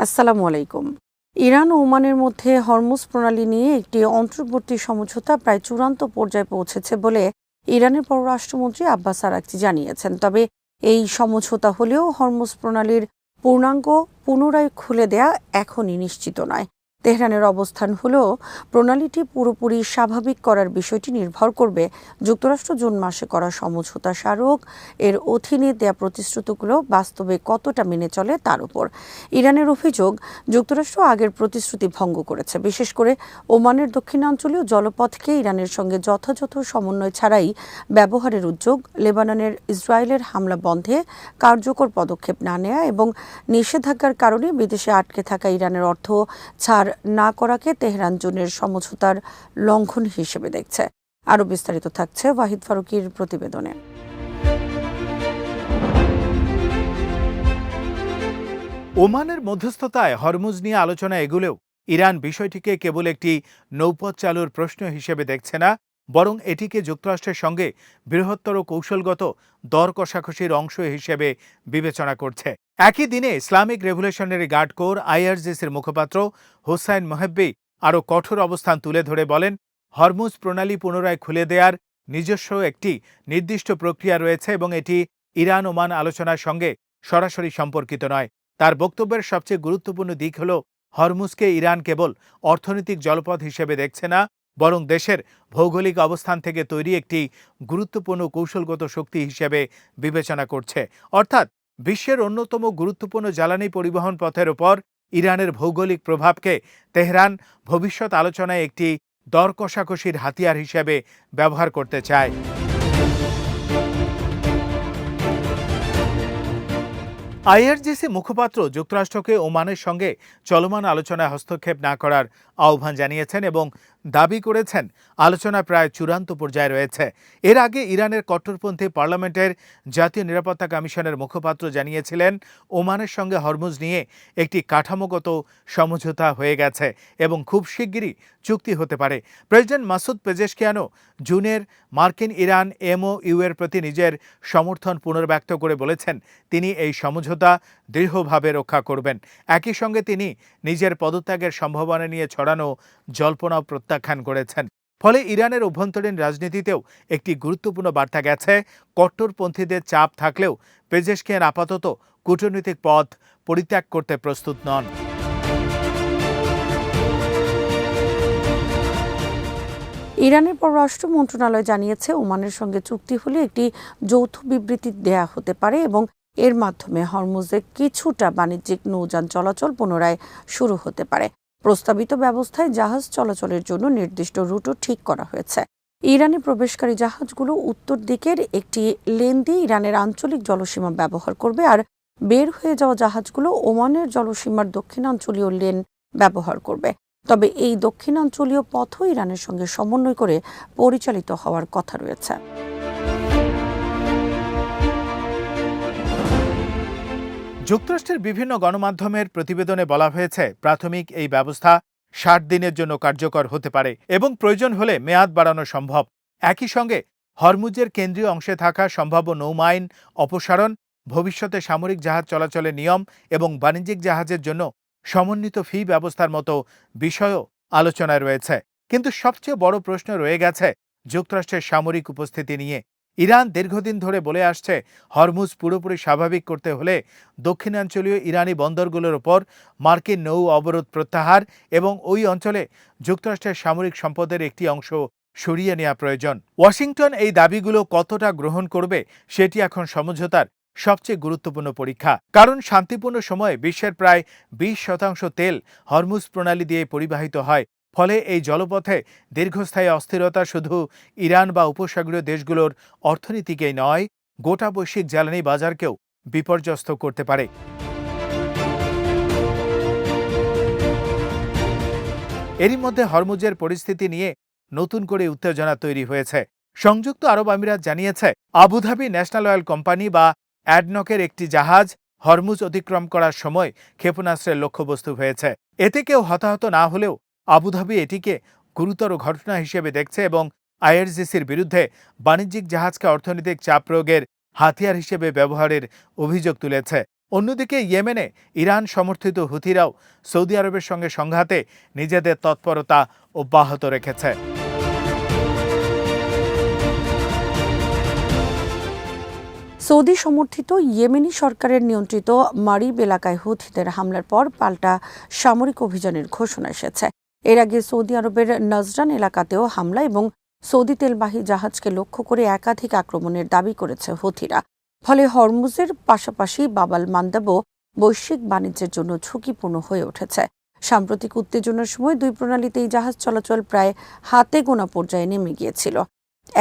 আসসালামু আলাইকুম। ইরান ও ওমানের মধ্যে হরমুজ প্রণালী নিয়ে একটি অন্তর্বর্তী সমঝোতা প্রায় চূড়ান্ত পর্যায়ে পৌঁছেছে বলে ইরানের পররাষ্ট্রমন্ত্রী আব্বাস আরাগচি জানিয়েছেন। তবে এই সমঝোতা হলেও হরমুজ প্রণালীর পূর্ণাঙ্গ পুনরায় খুলে দেয়া এখনই নিশ্চিত নয়। তেহরানের অবস্থান হলো প্রণালীটি পুরোপুরি স্বাভাবিক করার বিষয়টি নির্ভর করবে যুক্তরাষ্ট্র জুন মাসে করা সমঝোতা স্মারক এর অধীনে দেয়া প্রতিশ্রুতিগুলো বাস্তবে কতটা মেনে চলে তার উপর। ইরানের অভিযোগ, যুক্তরাষ্ট্র আগের প্রতিশ্রুতি ভঙ্গ করেছে, বিশেষ করে ওমানের দক্ষিণাঞ্চলীয় জলপথকে ইরানের সঙ্গে যথাযথ সমন্বয় ছাড়াই ব্যবহারের উদ্যোগ, লেবাননের ইসরায়েলের হামলা বন্ধে কার্যকর পদক্ষেপ না নেওয়া এবং নিষেধাজ্ঞার কারণে বিদেশে আটকে থাকা ইরানের অর্থ ছাড় না করাকে তেহরান জুনের সমঝোতার লঙ্ঘন হিসেবে দেখছে। আরও বিস্তারিত থাকছে ওয়াহিদ ফারুকীর প্রতিবেদনে। ওমানের মধ্যস্থতায় হরমুজ নিয়ে আলোচনা এগুলেও ইরান বিষয়টিকে কেবল একটি নৌপথ চালুর প্রশ্ন হিসেবে দেখছে না, বরং এটিকে যুক্তরাষ্ট্রের সঙ্গে বৃহত্তর কৌশলগত দর কষাকষির অংশ হিসেবে বিবেচনা করছে। একই দিনে ইসলামিক রেভলিউশনারি গার্ড কোর আইআরজিসির মুখপাত্র হোসাইন মোহেব্বি আরও কঠোর অবস্থান তুলে ধরে বলেন, হরমুজ প্রণালী পুনরায় খুলে দেওয়ার নিজস্ব একটি নির্দিষ্ট প্রক্রিয়া রয়েছে এবং এটি ইরান ওমান আলোচনার সঙ্গে সরাসরি সম্পর্কিত নয়। তার বক্তব্যের সবচেয়ে গুরুত্বপূর্ণ দিক হল, হরমুজকে ইরান কেবল অর্থনৈতিক জলপথ হিসেবে দেখছে না, বরং দেশের ভৌগোলিক অবস্থান থেকে তৈরি একটি গুরুত্বপূর্ণ কৌশলগত শক্তি হিসেবে বিবেচনা করছে। অর্থাৎ বিশ্বের অন্যতম গুরুত্বপূর্ণ জ্বালানি পরিবহন পথের ওপর ইরানের ভৌগোলিক প্রভাবকে তেহরান ভবিষ্যৎ আলোচনায় একটি দর কষাকষির হাতিয়ার হিসেবে ব্যবহার করতে চায়। আইআরজিসি মুখপাত্র যুক্তরাষ্ট্রকে ওমানের সঙ্গে চলমান আলোচনায় হস্তক্ষেপ না করার আহ্বান জানিয়েছেন এবং দাবি করেছেন আলোচনা প্রায় চূড়ান্ত পর্যায়ে রয়েছে। এর আগে ইরানের কট্টরপন্থী পার্লামেন্টের জাতীয় নিরাপত্তা কমিশনের মুখপাত্র জানিয়েছিলেন, ওমানের সঙ্গে হরমুজ নিয়ে একটি কাঠামোগত সমঝোতা হয়ে গেছে এবং খুব শিগগিরই চুক্তি হতে পারে। প্রেসিডেন্ট মাসুদ পেজেশকিয়ানও জুনের মার্কিন ইরান এমওইউ এর প্রতি নিজের সমর্থন পুনর্ব্যক্ত করে বলেছেন তিনি এই সমঝোতা দৃঢ়ভাবে রক্ষা করবেন। একই সঙ্গে তিনি নিজের পদত্যাগের সম্ভাবনা নিয়ে ছড়ানো জল্পনাও প্রত্যাখ্যান করেছেন। ফলে ইরানের অভ্যন্তরীণ রাজনীতিতেও একটি গুরুত্বপূর্ণ বার্তা গেছে। কট্টরপন্থীদের চাপ থাকলেও পেজেশকিয়ান আপাতত কূটনৈতিক পথ পরিত্যাগ করতে প্রস্তুত নন। ইরানের পররাষ্ট্র মন্ত্রণালয় জানিয়েছে, ওমানের সঙ্গে চুক্তি হলে একটি যৌথ বিবৃতি দেয়া হতে পারে এবং এর মাধ্যমে হরমুজে কিছুটা বাণিজ্যিক নৌযান চলাচল পুনরায় শুরু হতে পারে। প্রস্তাবিত ব্যবস্থায় জাহাজ চলাচলের জন্য নির্দিষ্ট রুটও ঠিক করা হয়েছে। ইরানে প্রবেশকারী জাহাজগুলো উত্তর দিকের একটি লেন দিয়ে ইরানের আঞ্চলিক জলসীমা ব্যবহার করবে, আর বের হয়ে যাওয়া জাহাজগুলো ওমানের জলসীমার দক্ষিণাঞ্চলীয় লেন ব্যবহার করবে। তবে এই দক্ষিণাঞ্চলীয় পথও ইরানের সঙ্গে সমন্বয় করে পরিচালিত হওয়ার কথা রয়েছে। যুক্তরাষ্ট্রের বিভিন্ন গণমাধ্যমের প্রতিবেদনে বলা হয়েছে, প্রাথমিক এই ব্যবস্থা 60 দিনের জন্য কার্যকর হতে পারে এবং প্রয়োজন হলে মেয়াদ বাড়ানো সম্ভব। একই সঙ্গে হরমুজের কেন্দ্রীয় অংশে থাকা সম্ভাব্য নৌমাইন অপসারণ, ভবিষ্যতে সামরিক জাহাজ চলাচলের নিয়ম এবং বাণিজ্যিক জাহাজের জন্য সমন্বিত ফি ব্যবস্থার মতো বিষয়ও আলোচনায় রয়েছে। কিন্তু সবচেয়ে বড় প্রশ্ন রয়ে গেছে যুক্তরাষ্ট্রের সামরিক উপস্থিতি নিয়ে। ইরান দীর্ঘদিন ধরে বলে আসছে, হরমুজ পুরোপুরি স্বাভাবিক করতে হলে দক্ষিণাঞ্চলীয় ইরানি বন্দরগুলোর ওপর মার্কিন নৌ অবরোধ প্রত্যাহার এবং ওই অঞ্চলে যুক্তরাষ্ট্রের সামরিক সম্পদের একটি অংশ সরিয়ে নেওয়া প্রয়োজন। ওয়াশিংটন এই দাবিগুলো কতটা গ্রহণ করবে সেটি এখন সমঝোতার সবচেয়ে গুরুত্বপূর্ণ পরীক্ষা। কারণ শান্তিপূর্ণ সময়ে বিশ্বের প্রায় 20% তেল হরমুজ প্রণালী দিয়ে পরিবাহিত হয়। ফলে এই জলপথে দীর্ঘস্থায়ী অস্থিরতা শুধু ইরান বা উপসাগরীয় দেশগুলোর অর্থনীতিকেই নয়, গোটা বৈশ্বিক জ্বালানি বাজারকেও বিপর্যস্ত করতে পারে। এরই মধ্যে হরমুজের পরিস্থিতি নিয়ে নতুন করে উত্তেজনা তৈরি হয়েছে। সংযুক্ত আরব আমিরাত জানিয়েছে, আবুধাবি ন্যাশনাল অয়েল কোম্পানি বা অ্যাডনকের একটি জাহাজ হরমুজ অতিক্রম করার সময় ক্ষেপণাস্ত্রের লক্ষ্যবস্তু হয়েছে। এতে কেউ হতাহত না হলেও আবুধাবি এটিকে গুরুতর ঘটনা হিসেবে দেখছে এবং আইআরজিসির বিরুদ্ধে বাণিজ্যিক জাহাজকে অর্থনৈতিক চাপ প্রয়োগের হাতিয়ার হিসেবে ব্যবহারের অভিযোগ তুলেছে। অন্যদিকে ইয়েমেনে ইরান সমর্থিত হুথিরাও সৌদি আরবের সঙ্গে সংঘাতে নিজেদের তৎপরতা অব্যাহত রেখেছে। সৌদি সমর্থিত ইয়েমেনি সরকারের নিয়ন্ত্রিত মারিব এলাকায় হুথিদের হামলার পর পাল্টা সামরিক অভিযানের ঘোষণা এসেছে। এর আগে সৌদি আরবের নজরান এলাকাতেও হামলা এবং সৌদি তেলবাহী জাহাজকে লক্ষ্য করে একাধিক আক্রমণের দাবি করেছে হুথিরা। ফলে হরমুজের পাশাপাশি বাবাল মান্দাবও বৈশ্বিক বাণিজ্যের জন্য ঝুঁকিপূর্ণ হয়ে উঠেছে। সাম্প্রতিক উত্তেজনার সময় দুই প্রণালীতেই জাহাজ চলাচল প্রায় হাতে গোনা পর্যায়ে নেমে গিয়েছিল।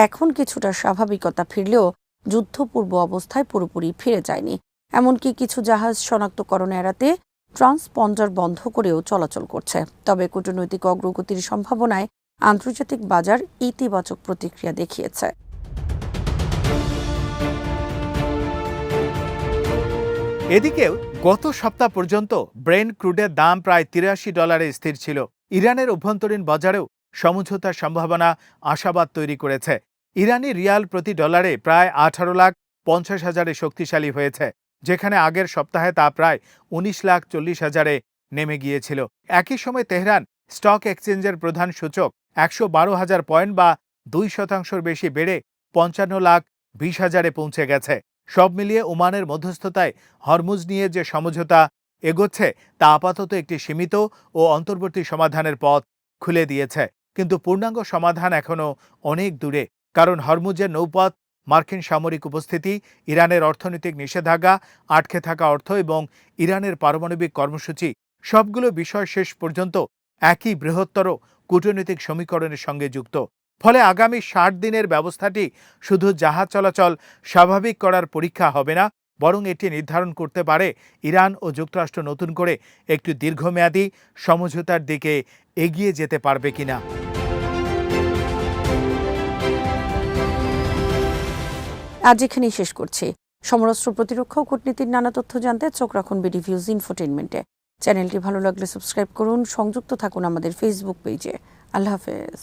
এখন কিছুটা স্বাভাবিকতা ফিরলেও যুদ্ধপূর্ব অবস্থায় পুরোপুরি ফিরে যায়নি। এমনকি কিছু জাহাজ শনাক্তকরণ এড়াতে ট্রান্সপন্ডার বন্ধ করেও চলাচল করছে। তবে কূটনৈতিক অগ্রগতির সম্ভাবনায় আন্তর্জাতিক বাজার ইতিবাচক প্রতিক্রিয়া দেখিয়েছে। এদিকেও গত সপ্তাহ পর্যন্ত ব্রেন্ট ক্রুডের দাম প্রায় $83 স্থির ছিল। ইরানের অভ্যন্তরীণ বাজারেও সমঝোতার সম্ভাবনা আশাবাদ তৈরি করেছে। ইরানি রিয়াল প্রতি ডলারে প্রায় 18,50,000-এ শক্তিশালী হয়েছে, যেখানে আগের সপ্তাহে তা প্রায় 19,40,000-এ নেমে গিয়েছিল। একই সময় তেহরান স্টক এক্সচেঞ্জের প্রধান সূচক 112,000 পয়েন্ট বা 2% বেশি বেড়ে 55,20,000-এ পৌঁছে গেছে। সব মিলিয়ে ওমানের মধ্যস্থতায় হরমুজ নিয়ে যে সমঝোতা এগোচ্ছে তা আপাতত একটি সীমিত ও অন্তর্বর্তী সমাধানের পথ খুলে দিয়েছে। কিন্তু পূর্ণাঙ্গ সমাধান এখনও অনেক দূরে, কারণ হরমুজের নৌপথ, মার্কিন সামরিক উপস্থিতি, ইরানের অর্থনৈতিক নিষেধাজ্ঞা, আটকে থাকা অর্থ এবং ইরানের পারমাণবিক কর্মসূচি সবগুলো বিষয় শেষ পর্যন্ত একই বৃহত্তর কূটনৈতিক সমীকরণের সঙ্গে যুক্ত। ফলে আগামী 60 দিনের ব্যবস্থাটি শুধু জাহাজ চলাচল স্বাভাবিক করার পরীক্ষা হবে না, বরং এটি নির্ধারণ করতে পারে ইরান ও যুক্তরাষ্ট্র নতুন করে একটি দীর্ঘমেয়াদী সমঝোতার দিকে এগিয়ে যেতে পারবে কিনা। আজ এখানেই শেষ করছি। সমরাস্ত্র, প্রতিরক্ষা ও কূটনীতির নানা তথ্য জানতে চোখ রাখুন বিডিভিউজ ইনফোটেইনমেন্টে। চ্যানেলটি ভালো লাগলে সাবস্ক্রাইব করুন, সংযুক্ত থাকুন আমাদের ফেসবুক পেজে। আল্লাহ হাফেজ।